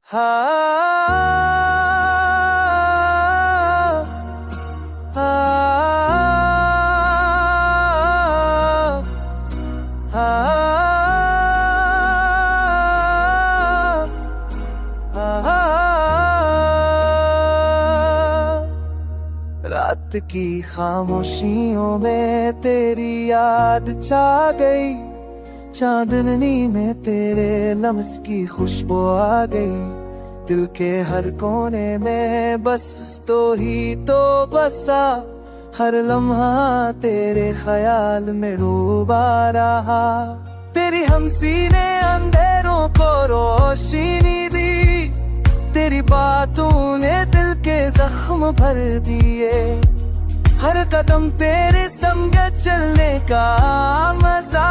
रात की खामोशियों में तेरी याद छा गई, चांदनी में तेरे लम्स की खुशबू आ गई। दिल के हर कोने में बस तो ही तो बसा, हर लम्हा तेरे ख्याल में डूबा रहा। तेरी हमसी ने अंधेरों को रोशनी दी, तेरी बातों ने दिल के जख्म भर दिए। हर कदम तेरे संग चलने का मजा,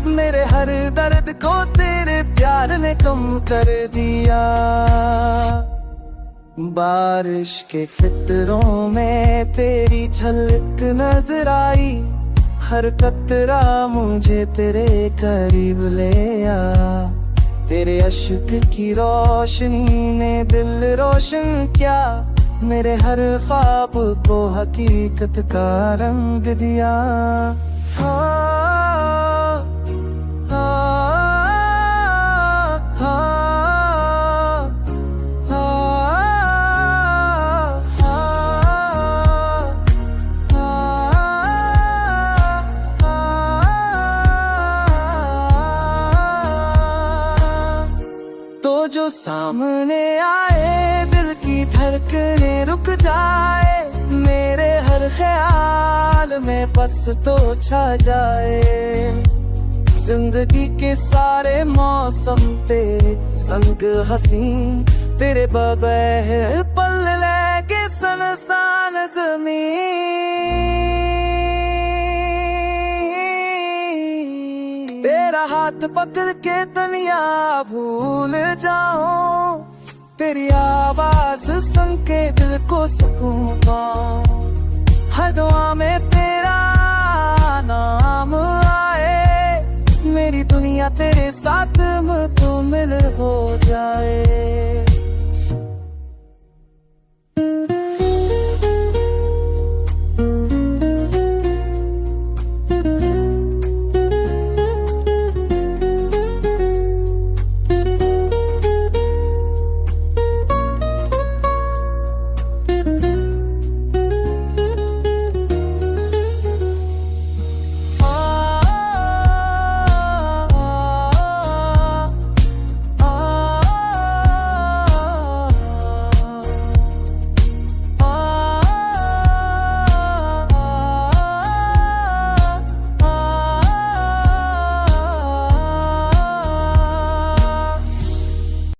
मेरे हर दर्द को तेरे प्यार ने कम कर दिया। बारिश के कतरों में तेरी झलक नजर आई, हर कतरा मुझे तेरे करीब ले आया। तेरे अश्क की रोशनी ने दिल रोशन किया, मेरे हर ख्वाब को हकीकत का रंग दिया। तो जो सामने आए दिल की धड़कनें रुक जाए, मेरे हर ख्याल में बस तो छा जाए। जिंदगी के सारे मौसम तेरे संग हंसी, तेरे बगैर पल लेके सुनसान ज़मीं। तेरा हाथ पकड़ के दुनिया भूल जाऊं, तेरी आवाज सुन के दिल को सुकून पाऊं। हर दुआ में तेरा नाम आए, मेरी दुनिया तेरे साथ मुकम्मल हो जाए।